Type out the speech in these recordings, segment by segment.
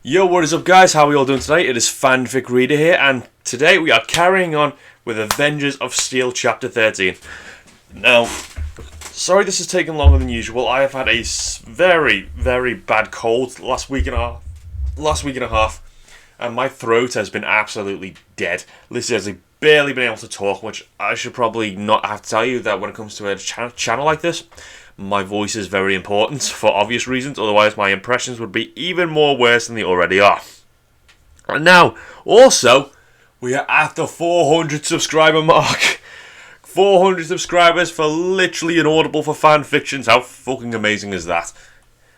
Yo, what is up guys, how are we all doing today? It is Fanfic Reader here, and today we are carrying on with Avengers of Steel Chapter 13. Now, sorry this has taken longer than usual. I have had a very bad cold last week and a half, and my throat has been absolutely dead. Literally, has barely been able to talk, which I should probably not have to tell you that when it comes to a channel like this, my voice is very important for obvious reasons, otherwise my impressions would be even more worse than they already are. And now, also, we are at the 400 subscriber mark. 400 subscribers for literally Inaudible for fanfictions. How fucking amazing is that?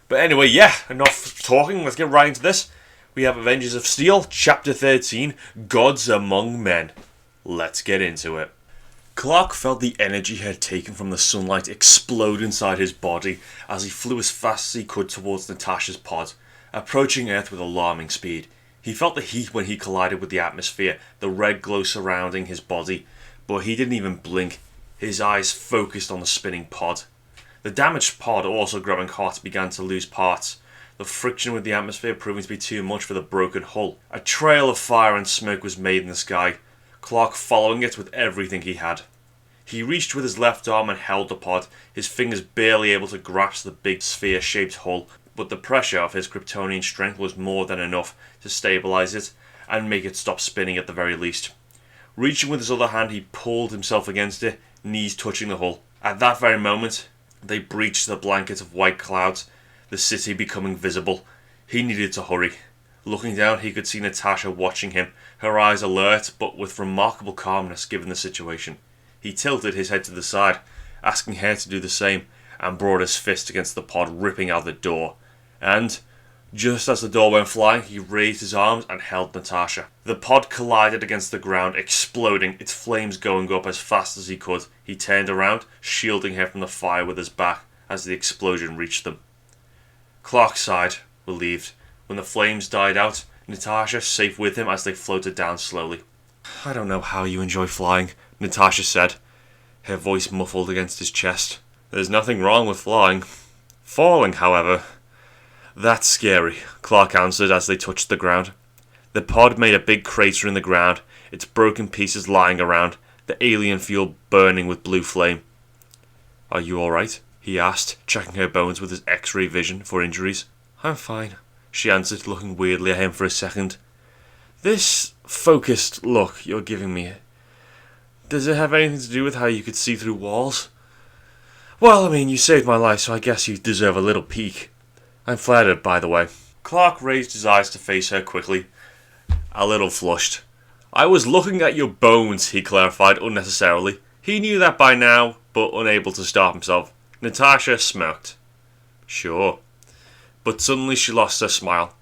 But anyway, yeah, enough talking, let's get right into this. We have Avengers of Steel, Chapter 13, Gods Among Men. Let's get into it. Clark felt the energy he had taken from the sunlight explode inside his body as he flew as fast as he could towards Natasha's pod, approaching Earth with alarming speed. He felt the heat when he collided with the atmosphere, the red glow surrounding his body, but he didn't even blink, his eyes focused on the spinning pod. The damaged pod, also growing hot, began to lose parts, the friction with the atmosphere proving to be too much for the broken hull. A trail of fire and smoke was made in the sky, Clark following it with everything he had. He reached with his left arm and held the pod, his fingers barely able to grasp the big sphere-shaped hull, but the pressure of his Kryptonian strength was more than enough to stabilize it and make it stop spinning at the very least. Reaching with his other hand, he pulled himself against it, knees touching the hull. At that very moment, they breached the blanket of white clouds, the city becoming visible. He needed to hurry. Looking down, he could see Natasha watching him, her eyes alert, but with remarkable calmness given the situation. He tilted his head to the side, asking her to do the same, and brought his fist against the pod, ripping out the door. And, just as the door went flying, he raised his arms and held Natasha. The pod collided against the ground, exploding, its flames going up as fast as he could. He turned around, shielding her from the fire with his back as the explosion reached them. Clark sighed, relieved. When the flames died out, Natasha safe with him as they floated down slowly. "I don't know how you enjoy flying," Natasha said, her voice muffled against his chest. "There's nothing wrong with flying. Falling, however, that's scary," Clark answered as they touched the ground. The pod made a big crater in the ground, its broken pieces lying around, the alien fuel burning with blue flame. "Are you alright?" he asked, checking her bones with his X-ray vision for injuries. "I'm fine," she answered, looking weirdly at him for a second. "This focused look you're giving me, does it have anything to do with how you could see through walls?" "Well, I mean, you saved my life, so I guess you deserve a little peek. I'm flattered, by the way." Clark raised his eyes to face her quickly, a little flushed. "I was looking at your bones," he clarified unnecessarily. He knew that by now, but unable to stop himself. Natasha smirked. "Sure." But suddenly she lost her smile.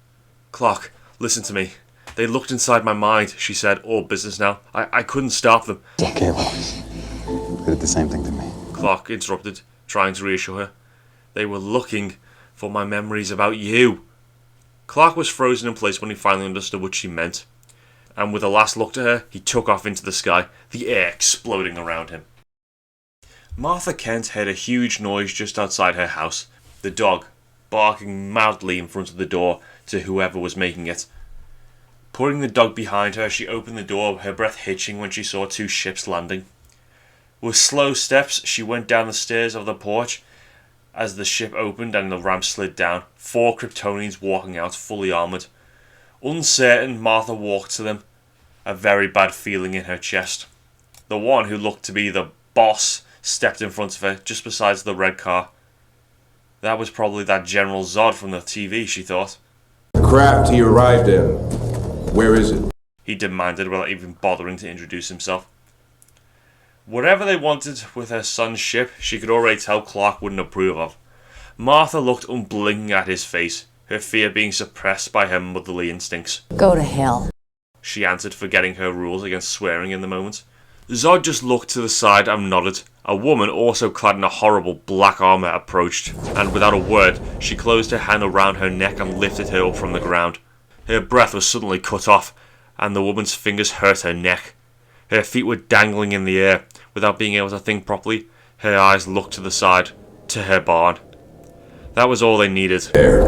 "Clark, listen to me. They looked inside my mind," she said, all business now. I couldn't stop them." Okay, Lois. They did the same thing to me. Clark interrupted, trying to reassure her. "They were looking for my memories about you." Clark was frozen in place when he finally understood what she meant. And with a last look to her, he took off into the sky, the air exploding around him. Martha Kent heard a huge noise just outside her house. The dog, barking madly in front of the door to whoever was making it. Putting the dog behind her, she opened the door, her breath hitching when she saw two ships landing. With slow steps, she went down the stairs of the porch as the ship opened and the ramp slid down, 4 Kryptonians walking out, fully armoured. Uncertain, Martha walked to them, a very bad feeling in her chest. The one who looked to be the boss stepped in front of her, just beside the red car. That was probably that General Zod from the TV, she thought. "The craft he arrived in, where is it?" he demanded without even bothering to introduce himself. Whatever they wanted with her son's ship, she could already tell Clark wouldn't approve of. Martha looked unblinking at his face, her fear being suppressed by her motherly instincts. "Go to hell," she answered, forgetting her rules against swearing in the moment. Zod just looked to the side and nodded. A woman, also clad in a horrible black armour, approached, and without a word, she closed her hand around her neck and lifted her up from the ground. Her breath was suddenly cut off, and the woman's fingers hurt her neck. Her feet were dangling in the air. Without being able to think properly, her eyes looked to the side, to her barn. That was all they needed. There.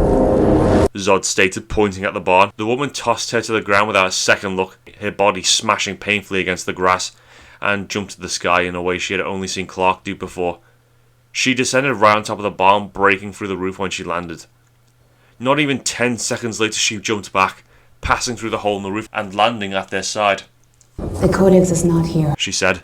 Zod stated, pointing at the barn. The woman tossed her to the ground without a second look, her body smashing painfully against the grass, and jumped to the sky in a way she had only seen Clark do before. She descended right on top of the barn, breaking through the roof when she landed. Not even 10 seconds later she jumped back, passing through the hole in the roof and landing at their side. The Codex is not here, she said.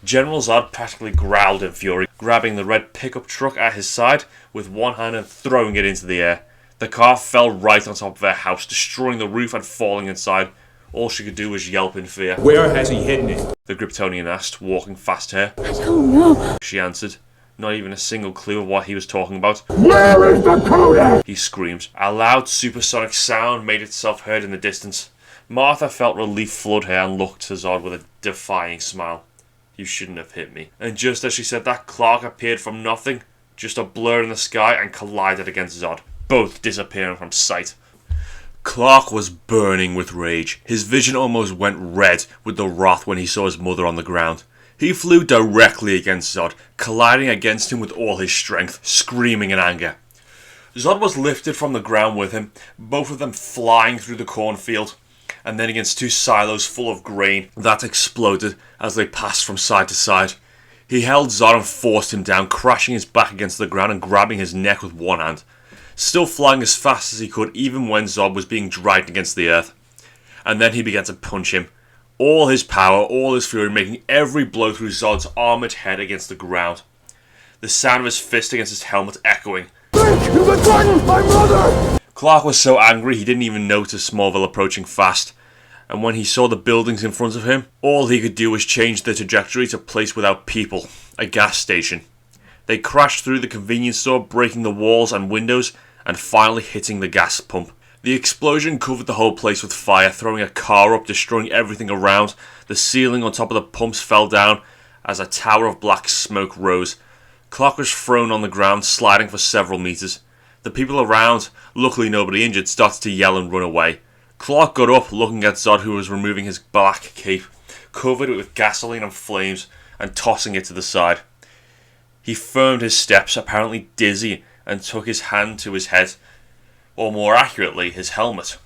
General Zod practically growled in fury, grabbing the red pickup truck at his side with one hand and throwing it into the air. The car fell right on top of their house, destroying the roof and falling inside. All she could do was yelp in fear. Where has he hidden it? The Kryptonian asked, walking past her. I don't know, She answered, not even a single clue of what he was talking about. Where is the Codex? He screamed. A loud supersonic sound made itself heard in the distance. Martha felt relief flood her and looked to Zod with a defying smile. You shouldn't have hit me. And just as she said that, Clark appeared from nothing, just a blur in the sky, and collided against Zod, both disappearing from sight. Clark was burning with rage. His vision almost went red with the wrath when he saw his mother on the ground. He flew directly against Zod, colliding against him with all his strength, screaming in anger. Zod was lifted from the ground with him, both of them flying through the cornfield, and then against two silos full of grain that exploded as they passed from side to side. He held Zod and forced him down, crashing his back against the ground and grabbing his neck with one hand, still flying as fast as he could even when Zod was being dragged against the earth. And then he began to punch him, all his power, all his fury, making every blow through Zod's armoured head against the ground. The sound of his fist against his helmet echoing. You betrayed my mother! Clark was so angry he didn't even notice Smallville approaching fast, and when he saw the buildings in front of him, all he could do was change their trajectory to a place without people, a gas station. They crashed through the convenience store, breaking the walls and windows, and finally hitting the gas pump. The explosion covered the whole place with fire, throwing a car up, destroying everything around. The ceiling on top of the pumps fell down as a tower of black smoke rose. Clark was thrown on the ground, sliding for several meters. The people around, luckily nobody injured, started to yell and run away. Clark got up, looking at Zod, who was removing his black cape, covered with gasoline and flames, and tossing it to the side. He firmed his steps, apparently dizzy, and took his hand to his head, or more accurately, his helmet.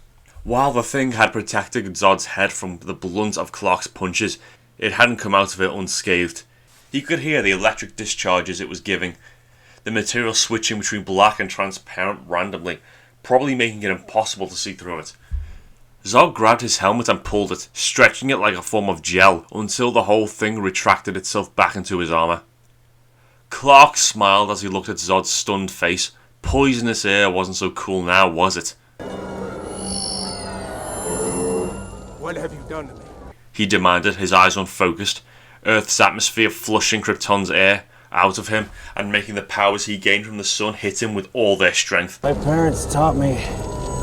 While the thing had protected Zod's head from the blunt of Clark's punches, it hadn't come out of it unscathed. He could hear the electric discharges it was giving, the material switching between black and transparent randomly, probably making it impossible to see through it. Zod grabbed his helmet and pulled it, stretching it like a form of gel, until the whole thing retracted itself back into his armour. Clark smiled as he looked at Zod's stunned face. Poisonous air wasn't so cool now, was it? What have you done to me? He demanded, his eyes unfocused, Earth's atmosphere flushing Krypton's air out of him and making the powers he gained from the sun hit him with all their strength. My parents taught me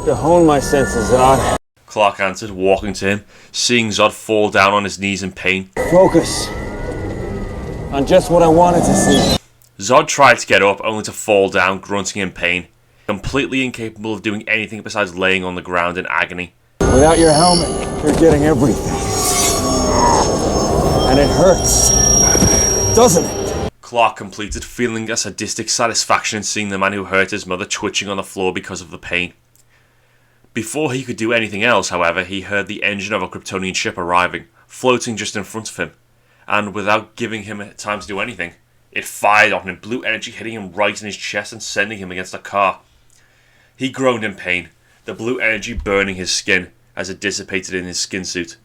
to hone my senses, Zod. Clark answered, walking to him, seeing Zod fall down on his knees in pain. Focus on just what I wanted to see. Zod tried to get up, only to fall down, grunting in pain, completely incapable of doing anything besides laying on the ground in agony. Without your helmet, you're getting everything. And it hurts, doesn't it? Clark completed, feeling a sadistic satisfaction in seeing the man who hurt his mother twitching on the floor because of the pain. Before he could do anything else, however, he heard the engine of a Kryptonian ship arriving, floating just in front of him, and without giving him time to do anything, it fired on him, blue energy hitting him right in his chest and sending him against a car. He groaned in pain, the blue energy burning his skin as it dissipated in his skin suit.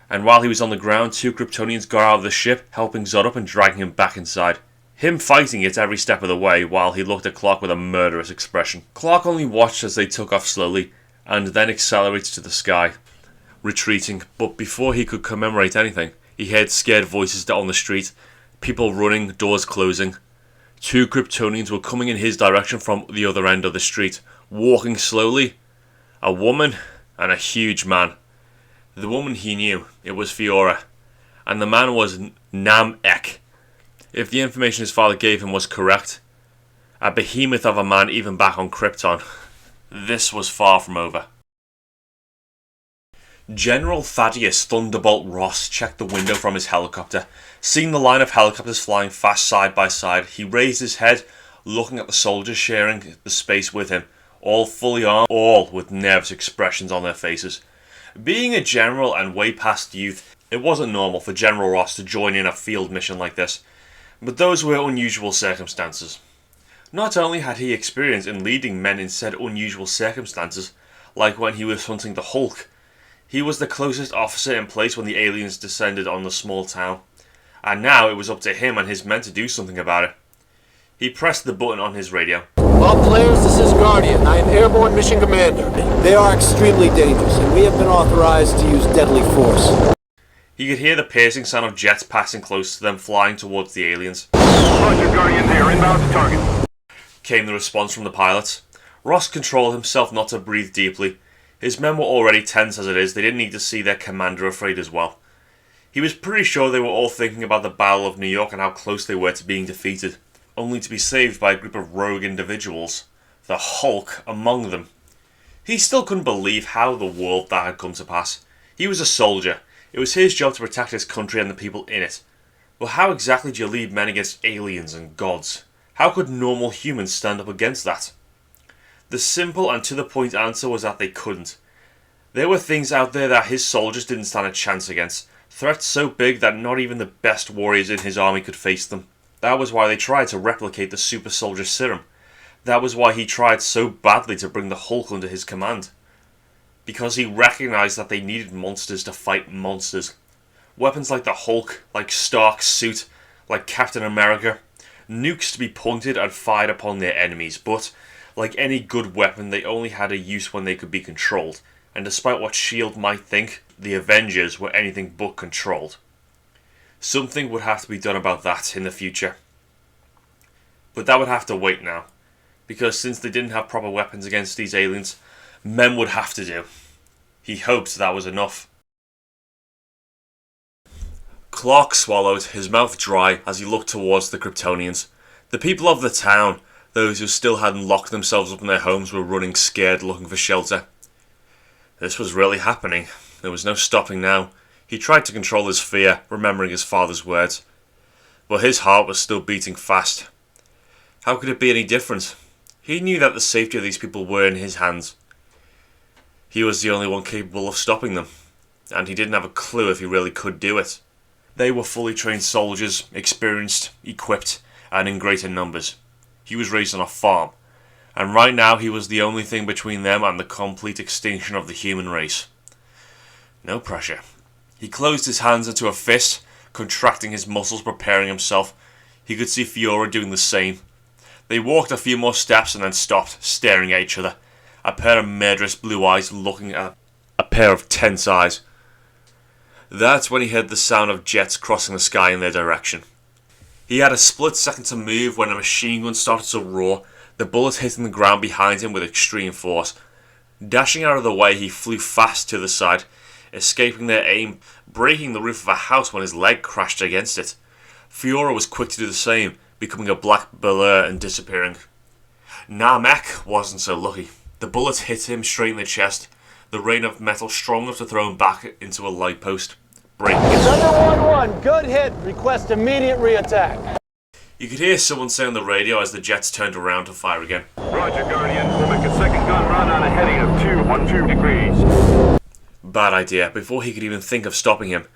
And while he was on the ground, two Kryptonians got out of the ship, helping Zod up and dragging him back inside. Him fighting it every step of the way while he looked at Clark with a murderous expression. Clark only watched as they took off slowly, and then accelerated to the sky, retreating, but before he could commemorate anything, he heard scared voices on the street, people running, doors closing. Two Kryptonians were coming in his direction from the other end of the street, walking slowly. A woman and a huge man. The woman he knew, it was Fiora, and the man was Nam-Ek. If the information his father gave him was correct, a behemoth of a man even back on Krypton. This was far from over. General Thaddeus Thunderbolt Ross checked the window from his helicopter. Seeing the line of helicopters flying fast side by side, he raised his head, looking at the soldiers sharing the space with him, all fully armed, all with nervous expressions on their faces. Being a general and way past youth, it wasn't normal for General Ross to join in a field mission like this, but those were unusual circumstances. Not only had he experience in leading men in said unusual circumstances, like when he was hunting the Hulk, he was the closest officer in place when the aliens descended on the small town, and now it was up to him and his men to do something about it. He pressed the button on his radio. All players, this is Guardian. I am Airborne Mission Commander. They are extremely dangerous, and we have been authorized to use deadly force. He could hear the piercing sound of jets passing close to them, flying towards the aliens. Roger, Guardian there, inbound to target. Came the response from the pilots. Ross controlled himself not to breathe deeply. His men were already tense as it is, they didn't need to see their commander afraid as well. He was pretty sure they were all thinking about the Battle of New York and how close they were to being defeated, only to be saved by a group of rogue individuals, the Hulk among them. He still couldn't believe how the world that had come to pass. He was a soldier. It was his job to protect his country and the people in it. But how exactly do you lead men against aliens and gods? How could normal humans stand up against that? The simple and to the point answer was that they couldn't. There were things out there that his soldiers didn't stand a chance against, threats so big that not even the best warriors in his army could face them. That was why they tried to replicate the super soldier serum. That was why he tried so badly to bring the Hulk under his command. Because he recognized that they needed monsters to fight monsters. Weapons like the Hulk, like Stark's suit, like Captain America. Nukes to be pointed and fired upon their enemies, but, like any good weapon, they only had a use when they could be controlled. And despite what S.H.I.E.L.D. might think, the Avengers were anything but controlled. Something would have to be done about that in the future. But that would have to wait now. Because since they didn't have proper weapons against these aliens, men would have to do. He hoped that was enough. Clark swallowed, his mouth dry, as he looked towards the Kryptonians. The people of the town, those who still hadn't locked themselves up in their homes, were running scared, looking for shelter. This was really happening. There was no stopping now. He tried to control his fear, remembering his father's words. But his heart was still beating fast. How could it be any different? He knew that the safety of these people were in his hands. He was the only one capable of stopping them, and he didn't have a clue if he really could do it. They were fully trained soldiers, experienced, equipped, and in greater numbers. He was raised on a farm, and right now he was the only thing between them and the complete extinction of the human race. No pressure. He closed his hands into a fist, contracting his muscles, preparing himself. He could see Fiora doing the same. They walked a few more steps and then stopped, staring at each other. A pair of murderous blue eyes looking at a pair of tense eyes. That's when he heard the sound of jets crossing the sky in their direction. He had a split second to move when a machine gun started to roar, the bullet hitting the ground behind him with extreme force. Dashing out of the way, he flew fast to the side, escaping their aim, breaking the roof of a house when his leg crashed against it. Fiora was quick to do the same, becoming a black blur and disappearing. Namek wasn't so lucky. The bullet hit him straight in the chest, the rain of metal strong enough to throw him back into a light post, breaking it. Thunder 1-1, good hit. Request immediate reattack. You could hear someone say on the radio as the jets turned around to fire again. Roger, Guardian. We'll make a second gun run on a heading of 212 degrees. Bad idea. Before he could even think of stopping him,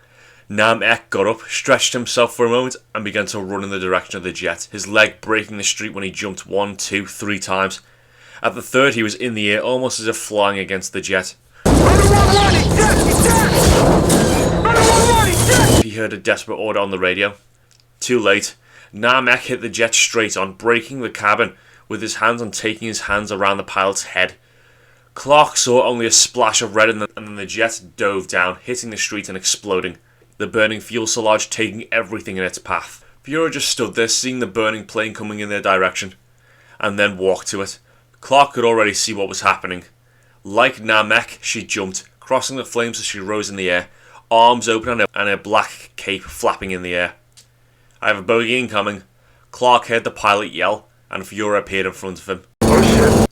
Namek got up, stretched himself for a moment, and began to run in the direction of the jet, his leg breaking the street when he jumped 1, 2, 3 times. At the third, he was in the air, almost as if flying against the jet. He heard a desperate order on the radio. Too late. Namek hit the jet straight on, breaking the cabin, with his hands on taking his hands around the pilot's head. Clark saw only a splash of red and then the jet dove down, hitting the street and exploding, the burning fuselage taking everything in its path. Fiora just stood there, seeing the burning plane coming in their direction, and then walked to it. Clark could already see what was happening. Like Namek, she jumped, crossing the flames as she rose in the air, arms open and her black cape flapping in the air. "I have a bogey incoming." Clark heard the pilot yell, and Fiora appeared in front of him. Oh shit.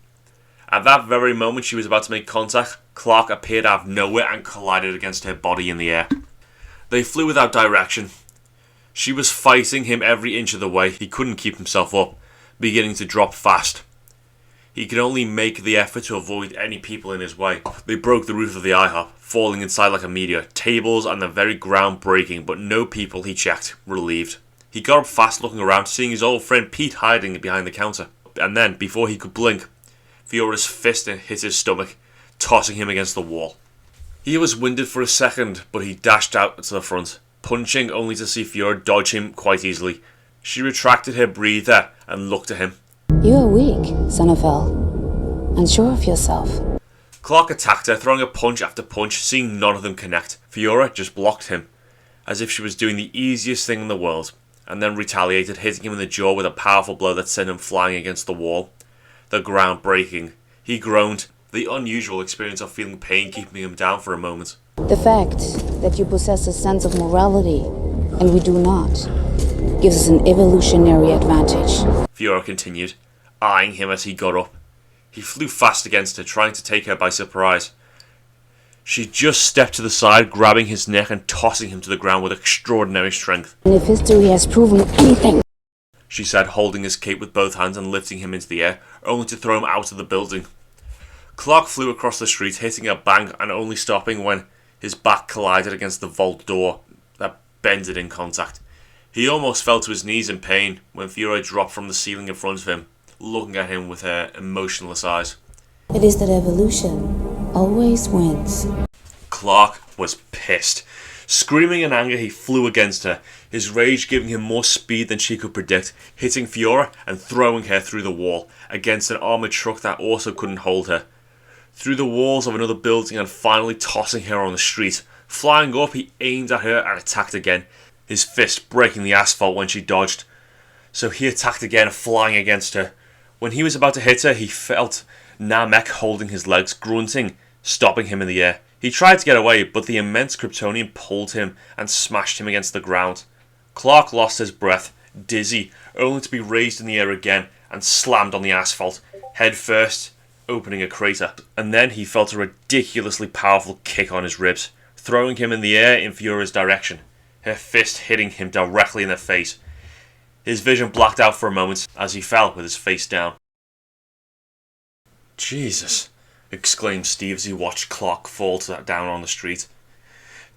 At that very moment she was about to make contact, Clark appeared out of nowhere and collided against her body in the air. They flew without direction. She was fighting him every inch of the way. He couldn't keep himself up, beginning to drop fast. He could only make the effort to avoid any people in his way. They broke the roof of the IHOP, falling inside like a meteor. Tables and the very ground breaking, but no people, he checked, relieved. He got up fast, looking around, seeing his old friend Pete hiding behind the counter. And then, before he could blink, Fiora's fist hit his stomach, tossing him against the wall. He was winded for a second, but he dashed out to the front, punching only to see Fiora dodge him quite easily. She retracted her breather and looked at him. You are weak, son of L. Unsure of yourself. Clark attacked her, throwing a punch after punch, seeing none of them connect. Fiora just blocked him, as if she was doing the easiest thing in the world, and then retaliated, hitting him in the jaw with a powerful blow that sent him flying against the wall. The ground breaking. He groaned, the unusual experience of feeling pain keeping him down for a moment. The fact that you possess a sense of morality, and we do not, gives us an evolutionary advantage. Fiora continued, eyeing him as he got up. He flew fast against her, trying to take her by surprise. She just stepped to the side, grabbing his neck and tossing him to the ground with extraordinary strength. And if history has proven anything, she said, holding his cape with both hands and lifting him into the air, only to throw him out of the building. Clark flew across the street, hitting a bank and only stopping when his back collided against the vault door that bended in contact. He almost fell to his knees in pain when Fiora dropped from the ceiling in front of him, looking at him with her emotionless eyes. it is that evolution always wins. Clark was pissed. Screaming in anger, he flew against her, his rage giving him more speed than she could predict, hitting Fiora and throwing her through the wall, against an armoured truck that also couldn't hold her, through the walls of another building and finally tossing her on the street. Flying up, he aimed at her and attacked again, his fist breaking the asphalt when she dodged. So he attacked again, flying against her. When he was about to hit her, he felt Namek holding his legs, grunting, stopping him in the air. He tried to get away, but the immense Kryptonian pulled him and smashed him against the ground. Clark lost his breath, dizzy, only to be raised in the air again and slammed on the asphalt, head first, opening a crater. And then he felt a ridiculously powerful kick on his ribs, throwing him in the air in Fiora's direction, her fist hitting him directly in the face. His vision blacked out for a moment as he fell with his face down. Jesus, exclaimed Steve as he watched Clark fall down on the street.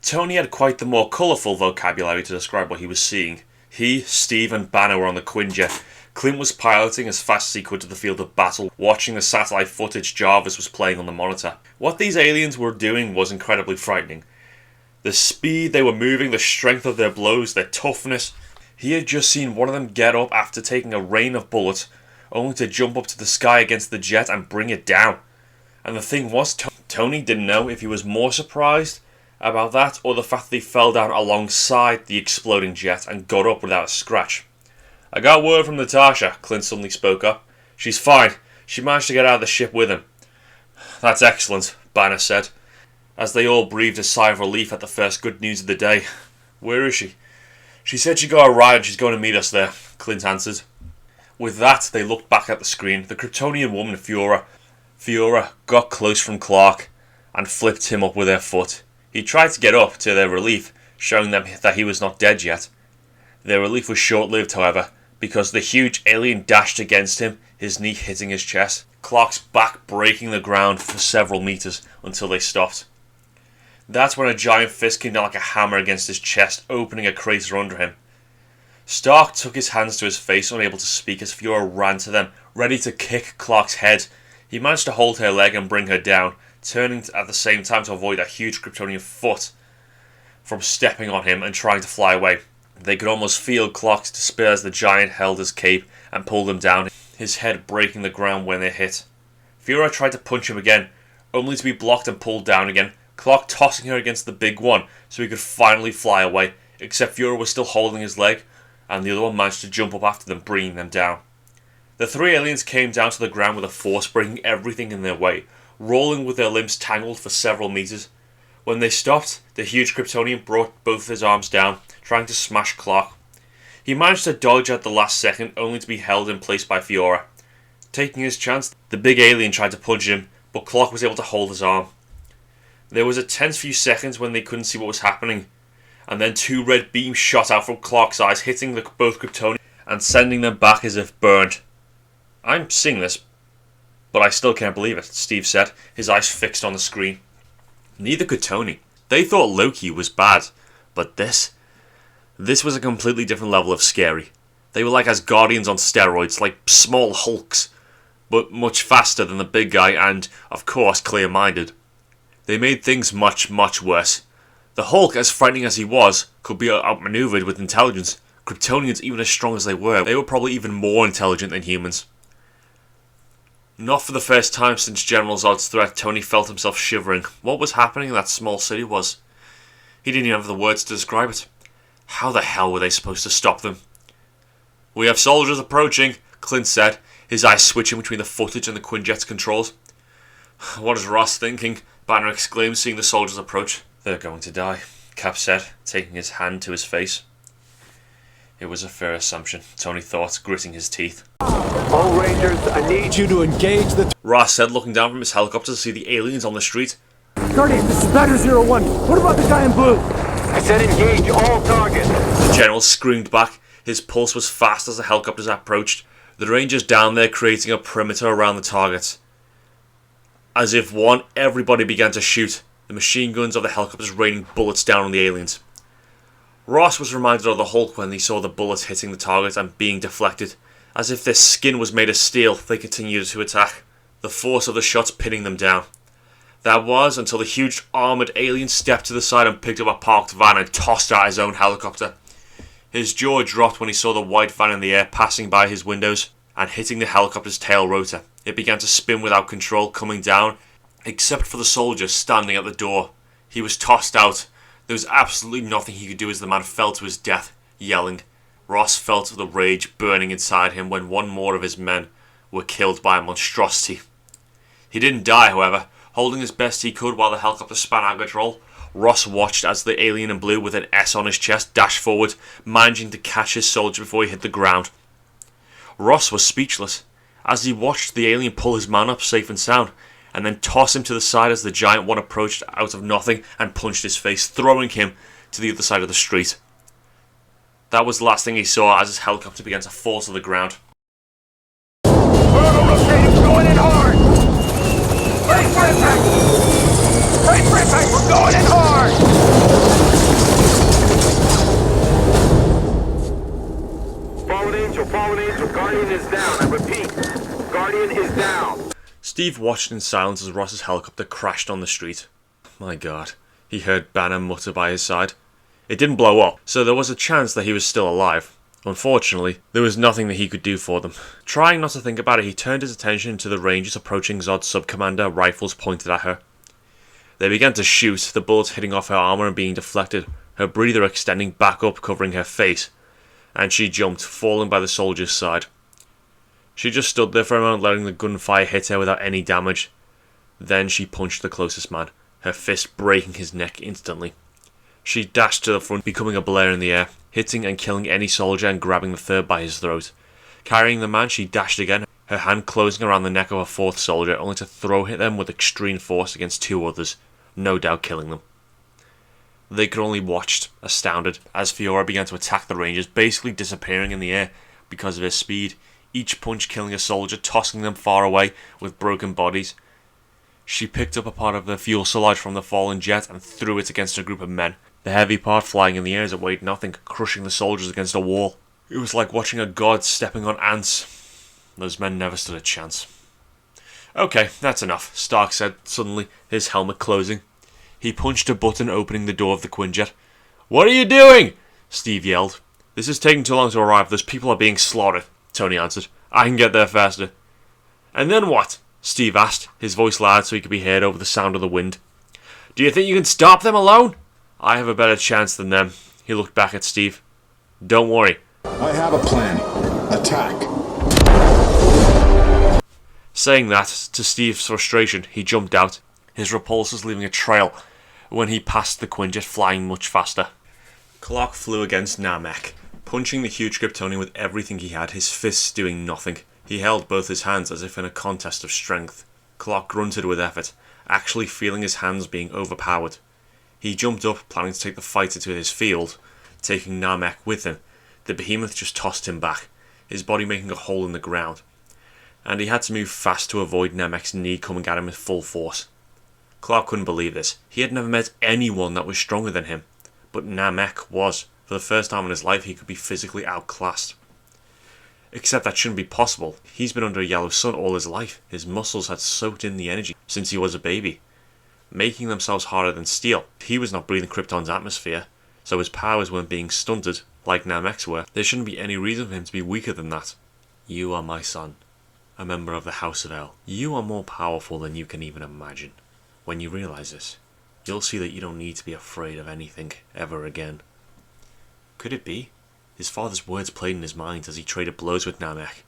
Tony had quite the more colourful vocabulary to describe what he was seeing. He, Steve and Banner were on the Quinjet. Clint was piloting as fast as he could to the field of battle, watching the satellite footage Jarvis was playing on the monitor. What these aliens were doing was incredibly frightening. The speed they were moving, the strength of their blows, their toughness. He had just seen one of them get up after taking a rain of bullets, only to jump up to the sky against the jet and bring it down. And the thing was, Tony didn't know if he was more surprised about that or the fact that he fell down alongside the exploding jet and got up without a scratch. I got word from Natasha, Clint suddenly spoke up. She's fine. She managed to get out of the ship with him. That's excellent, Banner said, as they all breathed a sigh of relief at the first good news of the day. Where is she? She said she got a ride and she's going to meet us there, Clint answered. With that, they looked back at the screen. The Kryptonian woman, Fiora got close from Clark and flipped him up with her foot. He tried to get up, to their relief, showing them that he was not dead yet. Their relief was short-lived, however, because the huge alien dashed against him, his knee hitting his chest, Clark's back breaking the ground for several meters until they stopped. That's when a giant fist came down like a hammer against his chest, opening a crater under him. Stark took his hands to his face, unable to speak, as Fiora ran to them, ready to kick Clark's head. He managed to hold her leg and bring her down, turning at the same time to avoid a huge Kryptonian foot from stepping on him and trying to fly away. They could almost feel Clark's despair as the giant held his cape and pulled him down, his head breaking the ground when they hit. Fiora tried to punch him again, only to be blocked and pulled down again, Clark tossing her against the big one so he could finally fly away, except Fiora was still holding his leg, and the other one managed to jump up after them, bringing them down. The three aliens came down to the ground with a force, breaking everything in their way, rolling with their limbs tangled for several meters. When they stopped, the huge Kryptonian brought both his arms down, trying to smash Clark. He managed to dodge at the last second, only to be held in place by Fiora. Taking his chance, the big alien tried to punch him, but Clark was able to hold his arm. There was a tense few seconds when they couldn't see what was happening, and then two red beams shot out from Clark's eyes, hitting both Kryptonians and sending them back as if burned. I'm seeing this. But I still can't believe it, Steve said, his eyes fixed on the screen. Neither could Tony. They thought Loki was bad, but this was a completely different level of scary. They were like Asgardians on steroids, like small Hulks, but much faster than the big guy and, of course, clear-minded. They made things much, much worse. The Hulk, as frightening as he was, could be outmaneuvered with intelligence. Kryptonians, even as strong as they were probably even more intelligent than humans. Not for the first time since General Zod's threat, Tony felt himself shivering. What was happening in that small city was... He didn't even have the words to describe it. How the hell were they supposed to stop them? "We have soldiers approaching," Clint said, his eyes switching between the footage and the Quinjet's controls. "What is Ross thinking?" Banner exclaimed, seeing the soldiers approach. "They're going to die," Cap said, taking his hand to his face. It was a fair assumption, Tony thought, gritting his teeth. All Rangers, I need you to engage the... Ross said, looking down from his helicopter to see the aliens on the street. Guardian, this is Banner 01. What about the guy in blue? I said engage all targets. The general screamed back. His pulse was fast as the helicopters approached. The Rangers down there creating a perimeter around the targets. As if one, everybody began to shoot, the machine guns of the helicopters raining bullets down on the aliens. Ross was reminded of the Hulk when he saw the bullets hitting the target and being deflected. As if their skin was made of steel, they continued to attack, the force of the shots pinning them down. That was until the huge armoured alien stepped to the side and picked up a parked van and tossed out his own helicopter. His jaw dropped when he saw the white van in the air passing by his windows and hitting the helicopter's tail rotor. It began to spin without control, coming down, except for the soldier standing at the door. He was tossed out. There was absolutely nothing he could do as the man fell to his death, yelling. Ross felt the rage burning inside him when one more of his men were killed by a monstrosity. He didn't die, however. Holding as best he could while the helicopter span out of control, Ross watched as the alien in blue with an S on his chest dashed forward, managing to catch his soldier before he hit the ground. Ross was speechless as he watched the alien pull his man up safe and sound, and then toss him to the side as the giant one approached out of nothing and punched his face, throwing him to the other side of the street. That was the last thing he saw as his helicopter began to fall to the ground. Rotating, going in hard! Break for impact! Break for impact, we're going in hard! Fallen Angel, Guardian is down. I repeat, Guardian is down. Steve watched in silence as Ross's helicopter crashed on the street. My God, he heard Banner mutter by his side. It didn't blow up, so there was a chance that he was still alive. Unfortunately, there was nothing that he could do for them. Trying not to think about it, he turned his attention to the Rangers approaching Zod's sub-commander, rifles pointed at her. They began to shoot, the bullets hitting off her armour and being deflected, her breather extending back up, covering her face, and she jumped, falling by the soldier's side. She just stood there for a moment, letting the gunfire hit her without any damage. Then she punched the closest man, her fist breaking his neck instantly. She dashed to the front, becoming a blare in the air, hitting and killing any soldier and grabbing the third by his throat. Carrying the man, she dashed again, her hand closing around the neck of a fourth soldier, only to hit them with extreme force against two others, no doubt killing them. They could only watch, astounded, as Fiora began to attack the Rangers, basically disappearing in the air because of her speed, each punch killing a soldier, tossing them far away with broken bodies. She picked up a part of the fuselage from the fallen jet and threw it against a group of men, the heavy part flying in the air as it weighed nothing, crushing the soldiers against a wall. It was like watching a god stepping on ants. Those men never stood a chance. "Okay, that's enough," Stark said suddenly, his helmet closing. He punched a button opening the door of the Quinjet. "What are you doing?" Steve yelled. "This is taking too long to arrive. Those people are being slaughtered," Tony answered. "I can get there faster." "And then what?" Steve asked, his voice loud so he could be heard over the sound of the wind. "Do you think you can stop them alone?" "I have a better chance than them." He looked back at Steve. "Don't worry." I have a plan. Attack. Saying that, to Steve's frustration, he jumped out, his repulsors leaving a trail when he passed the Quinjet, flying much faster. Clark flew against Namek, punching the huge Kryptonian with everything he had, his fists doing nothing. He held both his hands as if in a contest of strength. Clark grunted with effort, actually feeling his hands being overpowered. He jumped up, planning to take the fighter to his field, taking Namek with him. The behemoth just tossed him back, his body making a hole in the ground. and he had to move fast to avoid Nemec's knee coming at him with full force. Clark couldn't believe this. He had never met anyone that was stronger than him, but Namek was. For the first time in his life, he could be physically outclassed. Except that shouldn't be possible. He's been under a yellow sun all his life. His muscles had soaked in the energy since he was a baby, making themselves harder than steel. He was not breathing Krypton's atmosphere, so his powers weren't being stunted like Namek's were. There shouldn't be any reason for him to be weaker than that. You are my son, a member of the House of El. You are more powerful than you can even imagine. When you realize this, you'll see that you don't need to be afraid of anything ever again. Could it be? His father's words played in his mind as he traded blows with Namek.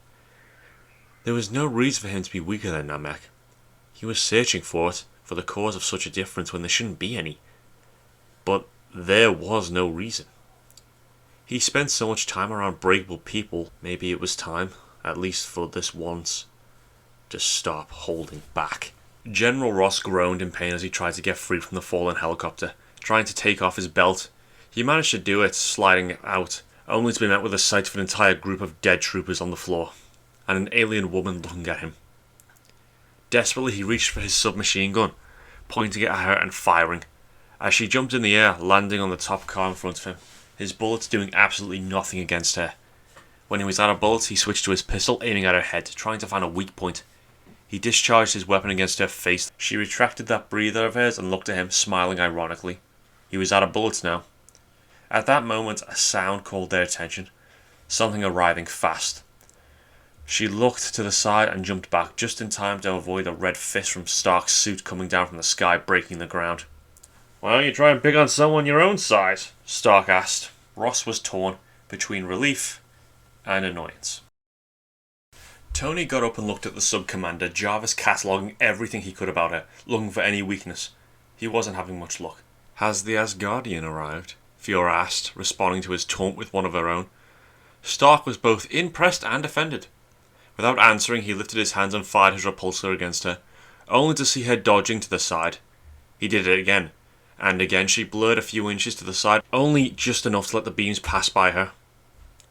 There was no reason for him to be weaker than Namek. He was searching for it, for the cause of such a difference when there shouldn't be any. But there was no reason. He spent so much time around breakable people, maybe it was time, at least for this once, to stop holding back. General Ross groaned in pain as he tried to get free from the fallen helicopter, trying to take off his belt. He managed to do it, sliding out, only to be met with the sight of an entire group of dead troopers on the floor, and an alien woman looking at him. Desperately, he reached for his submachine gun, pointing it at her and firing, as she jumped in the air, landing on the top car in front of him, his bullets doing absolutely nothing against her. When he was out of bullets, he switched to his pistol, aiming at her head, trying to find a weak point. He discharged his weapon against her face. She retracted that breather of hers and looked at him, smiling ironically. He was out of bullets now. At that moment, a sound called their attention, something arriving fast. She looked to the side and jumped back, just in time to avoid a red fist from Stark's suit coming down from the sky, breaking the ground. "Why don't you try and pick on someone your own size?" Stark asked. Ross was torn between relief and annoyance. Tony got up and looked at the sub-commander, Jarvis cataloguing everything he could about her, looking for any weakness. He wasn't having much luck. "Has the Asgardian arrived?" Fiora asked, responding to his taunt with one of her own. Stark was both impressed and offended. Without answering, he lifted his hands and fired his repulsor against her, only to see her dodging to the side. He did it again, and again she blurred a few inches to the side, only just enough to let the beams pass by her.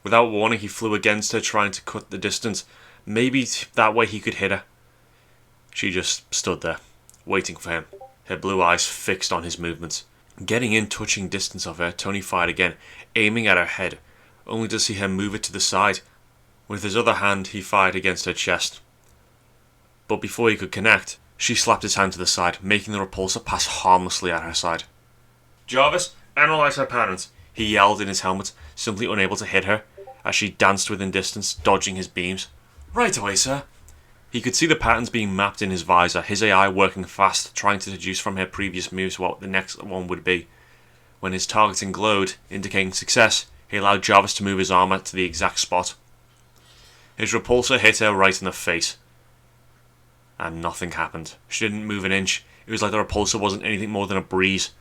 Without warning, he flew against her, trying to cut the distance. Maybe that way he could hit her. She just stood there, waiting for him, her blue eyes fixed on his movements. Getting in touching distance of her, Tony fired again, aiming at her head, only to see her move it to the side. With his other hand, he fired against her chest. But before he could connect, she slapped his hand to the side, making the repulsor pass harmlessly at her side. "Jarvis, analyze her patterns," he yelled in his helmet, simply unable to hit her, as she danced within distance, dodging his beams. "Right away, sir." He could see the patterns being mapped in his visor, his AI working fast, trying to deduce from her previous moves what the next one would be. When his targeting glowed, indicating success, he allowed Jarvis to move his armor to the exact spot. His repulsor hit her right in the face. And nothing happened. She didn't move an inch. It was like the repulsor wasn't anything more than a breeze.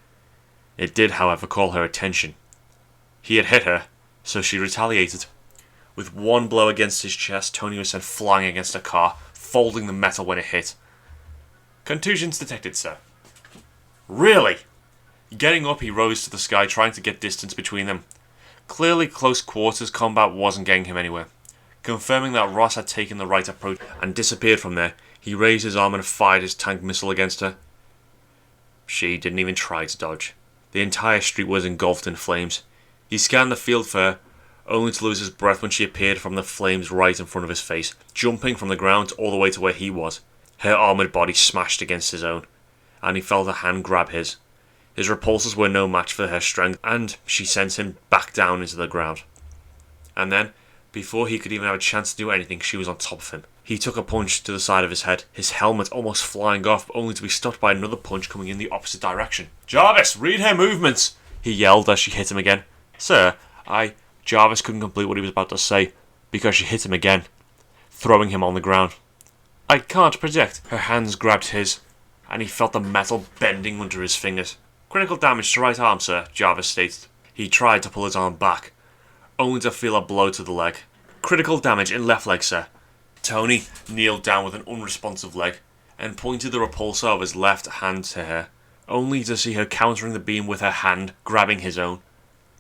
It did, however, call her attention. He had hit her, so she retaliated. With one blow against his chest, Tony was sent flying against a car, folding the metal when it hit. "Contusions detected, sir." "Really?" Getting up, he rose to the sky, trying to get distance between them. Clearly, close quarters combat wasn't getting him anywhere. Confirming that Ross had taken the right approach and disappeared from there, he raised his arm and fired his tank missile against her. She didn't even try to dodge. The entire street was engulfed in flames. He scanned the field for her, only to lose his breath when she appeared from the flames right in front of his face, jumping from the ground all the way to where he was. Her armoured body smashed against his own, and he felt a hand grab his. His repulsors were no match for her strength, and she sent him back down into the ground. And then, before he could even have a chance to do anything, she was on top of him. He took a punch to the side of his head, his helmet almost flying off, only to be stopped by another punch coming in the opposite direction. "Jarvis, read her movements!" he yelled as she hit him again. "Sir, Jarvis couldn't complete what he was about to say, because she hit him again, throwing him on the ground. "I can't predict." Her hands grabbed his, and he felt the metal bending under his fingers. "Critical damage to right arm, sir," Jarvis stated. He tried to pull his arm back, only to feel a blow to the leg. "Critical damage in left leg, sir." Tony kneeled down with an unresponsive leg, and pointed the repulsor of his left hand to her, only to see her countering the beam with her hand, grabbing his own.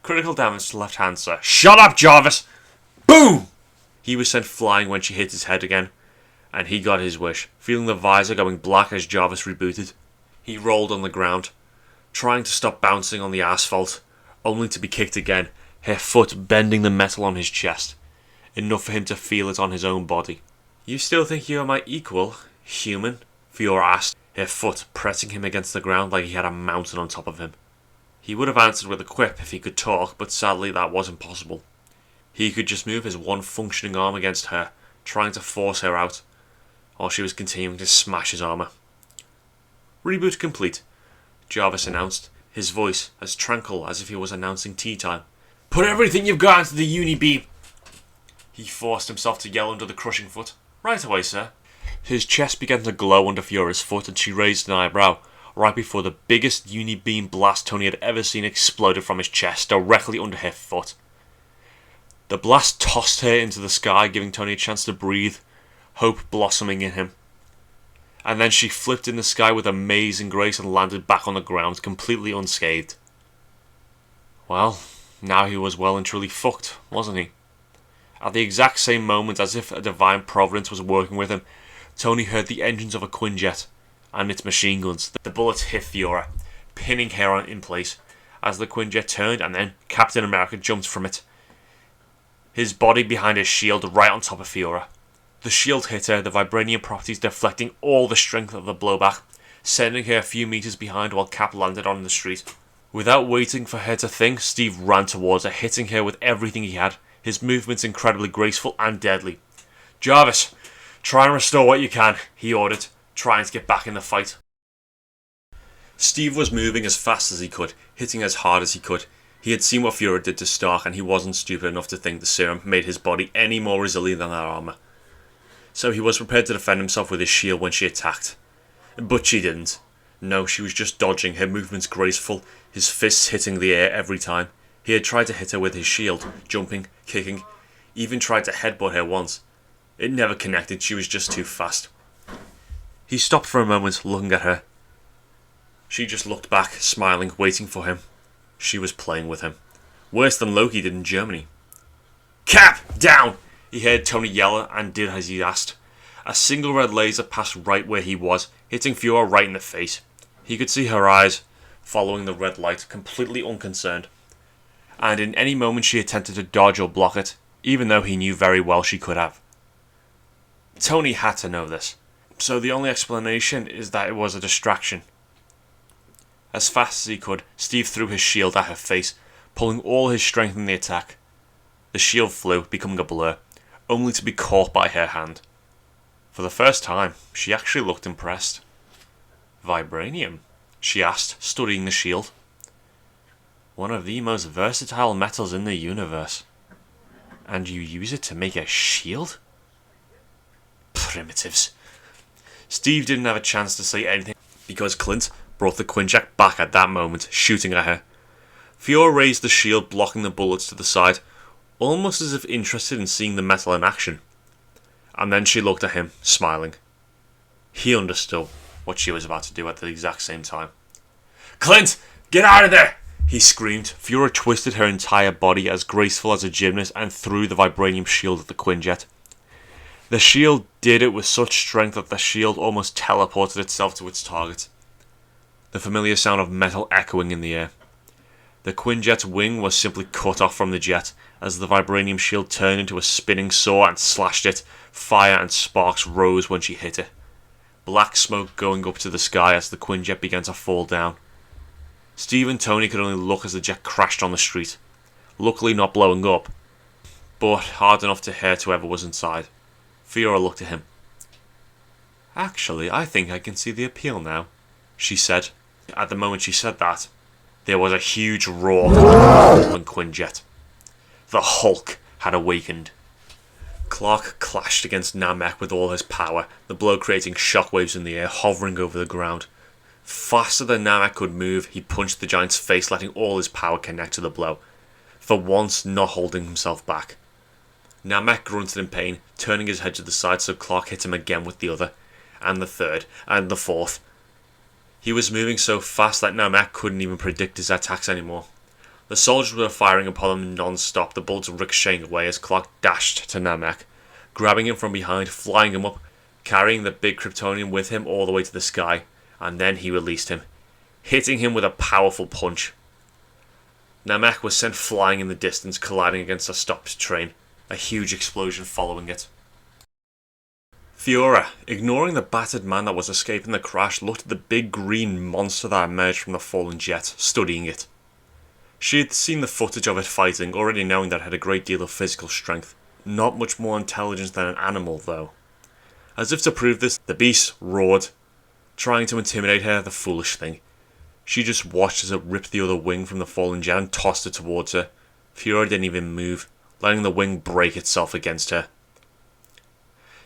"Critical damage to left hand, sir." "Shut up, Jarvis!" Boom! He was sent flying when she hit his head again, and he got his wish, feeling the visor going black as Jarvis rebooted. He rolled on the ground, trying to stop bouncing on the asphalt, only to be kicked again, her foot bending the metal on his chest, enough for him to feel it on his own body. "You still think you are my equal, human?" Fiora asked, her foot pressing him against the ground like he had a mountain on top of him. He would have answered with a quip if he could talk, but sadly that wasn't possible. He could just move his one functioning arm against her, trying to force her out, while she was continuing to smash his armor. "Reboot complete," Jarvis announced, his voice as tranquil as if he was announcing tea time. "Put everything you've got into the uni-beam!" He forced himself to yell under the crushing foot. "Right away, sir." His chest began to glow under Fiora's foot, and she raised an eyebrow, right before the biggest uni-beam blast Tony had ever seen exploded from his chest, directly under her foot. The blast tossed her into the sky, giving Tony a chance to breathe, hope blossoming in him. And then she flipped in the sky with amazing grace and landed back on the ground, completely unscathed. Well, now he was well and truly fucked, wasn't he? At the exact same moment, as if a divine providence was working with him, Tony heard the engines of a Quinjet and its machine guns. The bullets hit Fiora, pinning her in place, as the Quinjet turned, and then Captain America jumped from it, his body behind his shield right on top of Fiora. The shield hit her, the vibranium properties deflecting all the strength of the blowback, sending her a few meters behind while Cap landed on the street. Without waiting for her to think, Steve ran towards her, hitting her with everything he had, his movements incredibly graceful and deadly. "Jarvis, try and restore what you can," he ordered, trying to get back in the fight. Steve was moving as fast as he could, hitting as hard as he could. He had seen what Fiora did to Stark, and he wasn't stupid enough to think the serum made his body any more resilient than that armor. So he was prepared to defend himself with his shield when she attacked. But she didn't. No, she was just dodging, her movements graceful, his fists hitting the air every time. He had tried to hit her with his shield, jumping, kicking, even tried to headbutt her once. It never connected, she was just too fast. He stopped for a moment, looking at her. She just looked back, smiling, waiting for him. She was playing with him. Worse than Loki did in Germany. "Cap, down!" He heard Tony yell and did as he asked. A single red laser passed right where he was, hitting Fiora right in the face. He could see her eyes, following the red light, completely unconcerned. And in any moment she attempted to dodge or block it, even though he knew very well she could have. Tony had to know this, so the only explanation is that it was a distraction. As fast as he could, Steve threw his shield at her face, pulling all his strength in the attack. The shield flew, becoming a blur, only to be caught by her hand. For the first time, she actually looked impressed. "Vibranium?" she asked, studying the shield. "One of the most versatile metals in the universe. And you use it to make a shield? Primitives." Steve didn't have a chance to say anything because Clint brought the Quinjet back at that moment, shooting at her. Fiora raised the shield, blocking the bullets to the side, almost as if interested in seeing the metal in action. And then she looked at him, smiling. He understood what she was about to do at the exact same time. "Clint, get out of there!" he screamed. Fiora twisted her entire body as graceful as a gymnast and threw the vibranium shield at the Quinjet. The shield did it with such strength that the shield almost teleported itself to its target, the familiar sound of metal echoing in the air. The Quinjet's wing was simply cut off from the jet as the vibranium shield turned into a spinning saw and slashed it. Fire and sparks rose when she hit it, black smoke going up to the sky as the Quinjet began to fall down. Steve and Tony could only look as the jet crashed on the street, luckily not blowing up, but hard enough to hurt whoever was inside. Fiora looked at him. "Actually, I think I can see the appeal now," she said. At the moment she said that, there was a huge roar from Quinjet. The Hulk had awakened. Clark clashed against Namek with all his power, the blow creating shockwaves in the air, hovering over the ground. Faster than Namek could move, he punched the giant's face, letting all his power connect to the blow, for once not holding himself back. Namek grunted in pain, turning his head to the side so Clark hit him again with the other, and the third, and the fourth. He was moving so fast that Namek couldn't even predict his attacks anymore. The soldiers were firing upon him non-stop, the bullets ricocheting away as Clark dashed to Namek, grabbing him from behind, flying him up, carrying the big Kryptonian with him all the way to the sky, and then he released him, hitting him with a powerful punch. Namek was sent flying in the distance, colliding against a stopped train, a huge explosion following it. Fiora, ignoring the battered man that was escaping the crash, looked at the big green monster that emerged from the fallen jet, studying it. She had seen the footage of it fighting, already knowing that it had a great deal of physical strength. Not much more intelligence than an animal, though. As if to prove this, the beast roared, trying to intimidate her, the foolish thing. She just watched as it ripped the other wing from the fallen jet and tossed it towards her. Fiora didn't even move, letting the wing break itself against her.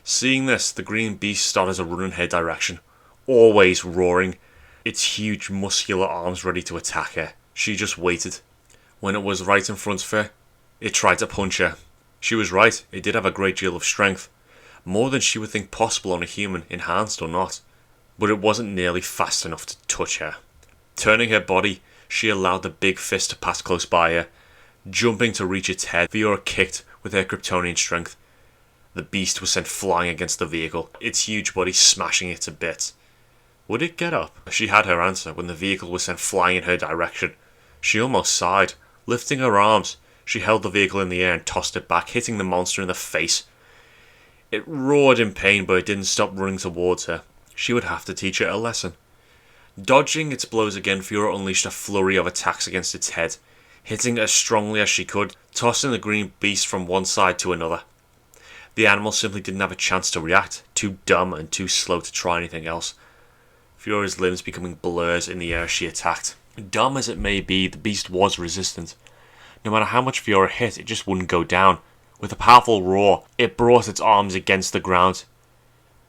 Seeing this, the green beast started to run in her direction, always roaring, its huge muscular arms ready to attack her. She just waited. When it was right in front of her, it tried to punch her. She was right, it did have a great deal of strength, more than she would think possible on a human, enhanced or not, but it wasn't nearly fast enough to touch her. Turning her body, she allowed the big fist to pass close by her. Jumping to reach its head, Fiora kicked with her Kryptonian strength. The beast was sent flying against the vehicle, its huge body smashing it to bits. Would it get up? She had her answer when the vehicle was sent flying in her direction. She almost sighed. Lifting her arms, she held the vehicle in the air and tossed it back, hitting the monster in the face. It roared in pain, but it didn't stop running towards her. She would have to teach it a lesson. Dodging its blows again, Fiora unleashed a flurry of attacks against its head, hitting as strongly as she could, tossing the green beast from one side to another. The animal simply didn't have a chance to react, too dumb and too slow to try anything else. Fiora's limbs becoming blurs in the air as she attacked. Dumb as it may be, the beast was resistant. No matter how much Fiora hit, it just wouldn't go down. With a powerful roar, it brought its arms against the ground.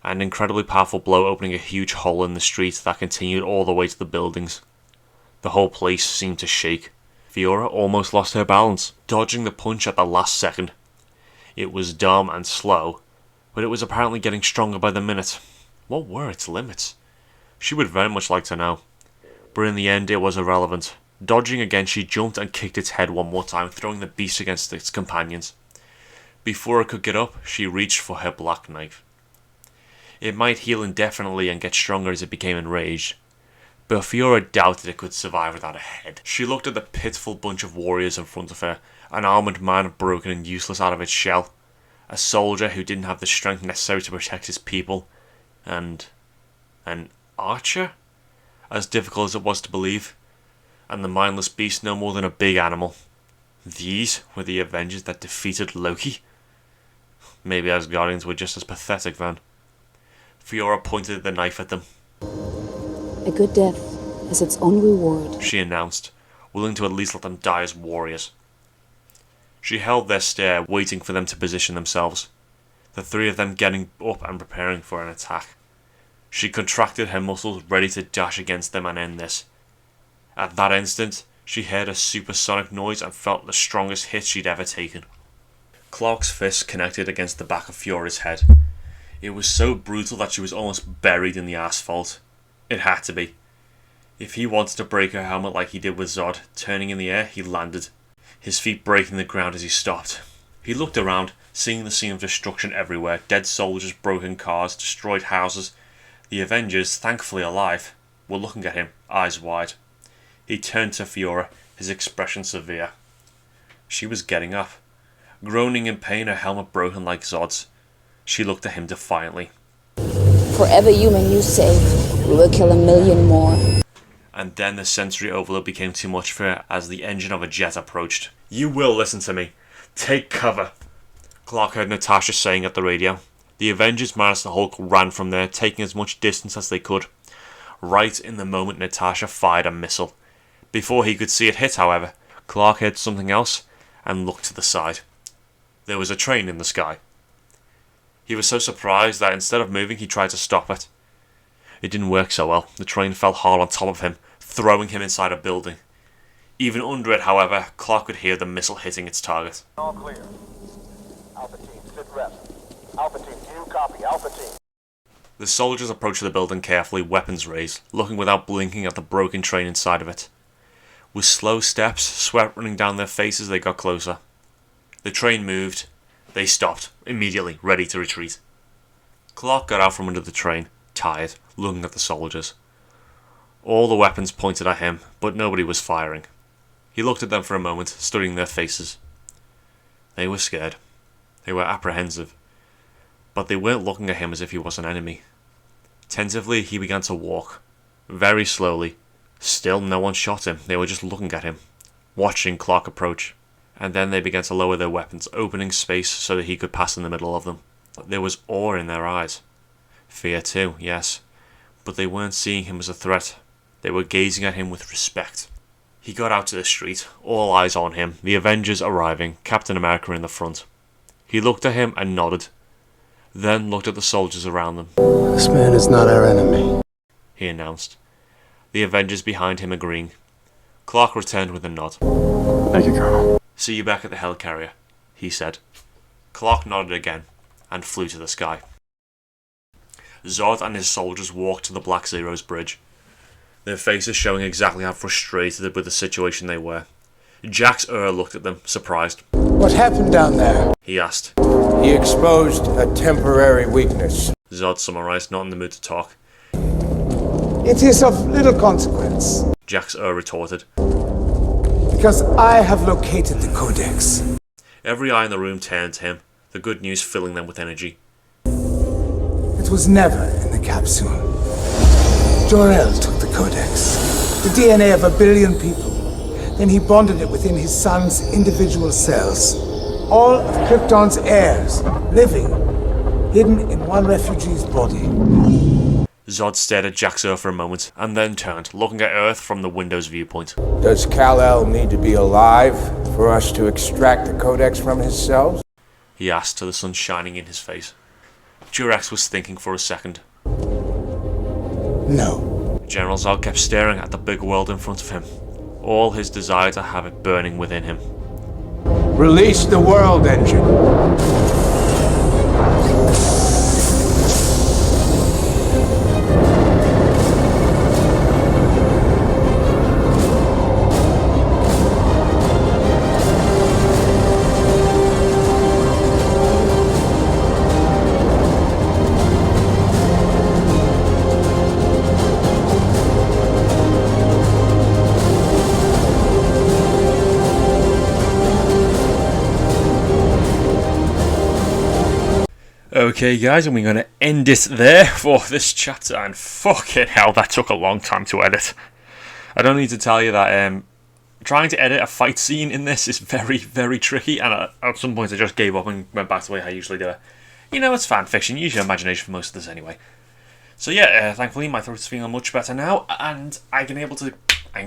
An incredibly powerful blow opening a huge hole in the street that continued all the way to the buildings. The whole place seemed to shake. Fiora almost lost her balance, dodging the punch at the last second. It was dumb and slow, but it was apparently getting stronger by the minute. What were its limits? She would very much like to know. But in the end, it was irrelevant. Dodging again, she jumped and kicked its head one more time, throwing the beast against its companions. Before it could get up, she reached for her black knife. It might heal indefinitely and get stronger as it became enraged, but Fiora doubted it could survive without a head. She looked at the pitiful bunch of warriors in front of her, an armoured man broken and useless out of its shell, a soldier who didn't have the strength necessary to protect his people, and an archer? As difficult as it was to believe, and the mindless beast no more than a big animal. These were the Avengers that defeated Loki? Maybe Asgardians were just as pathetic then. Fiora pointed the knife at them. A good death has its own reward, She announced, willing to at least let them die as warriors. She held their stare, waiting for them to position themselves, the three of them getting up and preparing for an attack. She contracted her muscles, ready to dash against them and end this. At that instant, she heard a supersonic noise and felt the strongest hit she'd ever taken. Clark's fist connected against the back of Fiora's head. It was so brutal that she was almost buried in the asphalt. It had to be. If he wanted to break her helmet like he did with Zod, turning in the air, he landed, his feet breaking the ground as he stopped. He looked around, seeing the scene of destruction everywhere, dead soldiers, broken cars, destroyed houses. The Avengers, thankfully alive, were looking at him, eyes wide. He turned to Fiora, his expression severe. She was getting up. Groaning in pain, her helmet broken like Zod's. She looked at him defiantly. For every human you save, we will kill 1,000,000 more. And then the sensory overload became too much for her as the engine of a jet approached. You will listen to me. Take cover, Clark heard Natasha saying at the radio. The Avengers minus the Hulk ran from there, taking as much distance as they could. Right in the moment Natasha fired a missile. Before he could see it hit, however, Clark heard something else and looked to the side. There was a train in the sky. He was so surprised that instead of moving, he tried to stop it. It didn't work so well. The train fell hard on top of him, throwing him inside a building. Even under it, however, Clark could hear the missile hitting its target. All clear. Alpha team, sit rep. Alpha team, do you copy? Alpha team. The soldiers approached the building carefully, weapons raised, looking without blinking at the broken train inside of it. With slow steps, sweat running down their faces, they got closer. The train moved. They stopped, immediately, ready to retreat. Clark got out from under the train, tired, looking at the soldiers. All the weapons pointed at him, but nobody was firing. He looked at them for a moment, studying their faces. They were scared. They were apprehensive. But they weren't looking at him as if he was an enemy. Tentatively, he began to walk. Very slowly. Still, no one shot him. They were just looking at him, watching Clark approach. And then they began to lower their weapons, opening space so that he could pass in the middle of them. There was awe in their eyes. Fear too, yes. But they weren't seeing him as a threat. They were gazing at him with respect. He got out to the street, all eyes on him, the Avengers arriving, Captain America in the front. He looked at him and nodded, then looked at the soldiers around them. This man is not our enemy, he announced. The Avengers behind him agreeing. Clark returned with a nod. Thank you, Colonel. See you back at the helicarrier, he said. Clark nodded again, and flew to the sky. Zod and his soldiers walked to the Black Zero's bridge, their faces showing exactly how frustrated with the situation they were. Jax looked at them, surprised. What happened down there? He asked. He exposed a temporary weakness. Zod summarized, not in the mood to talk. It is of little consequence. Jax retorted. Because I have located the Codex. Every eye in the room turned to him, the good news filling them with energy. It was never in the capsule. Jor-El took the Codex, the DNA of 1 billion people. Then he bonded it within his son's individual cells. All of Krypton's heirs, living, hidden in one refugee's body. Zod stared at Jax-O for a moment, and then turned, looking at Earth from the window's viewpoint. Does Kal-El need to be alive for us to extract the Codex from his cells? He asked, to the sun shining in his face. Jurax was thinking for a second. No. General Zod kept staring at the big world in front of him, all his desire to have it burning within him. Release the world engine. Okay guys, and we're going to end it there for this chapter, and fucking hell, that took a long time to edit. I don't need to tell you that trying to edit a fight scene in this is very, very tricky, and at some point I just gave up and went back to the way I usually do it. You know, it's fan fiction, use your imagination for most of this anyway. So yeah, thankfully my throat's feeling much better now, and I can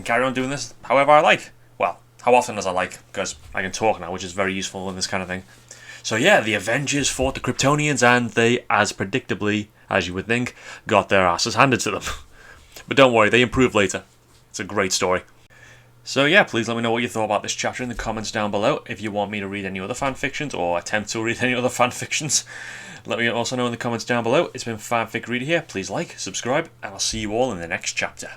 carry on doing this however I like. Well, how often as I like, because I can talk now, which is very useful in this kind of thing. So yeah, the Avengers fought the Kryptonians, and they, as predictably, as you would think, got their asses handed to them. But don't worry, they improve later. It's a great story. So yeah, please let me know what you thought about this chapter in the comments down below. If you want me to read any other fanfictions, or attempt to read any other fanfictions, let me also know in the comments down below. It's been Fanfic Reader here. Please like, subscribe, and I'll see you all in the next chapter.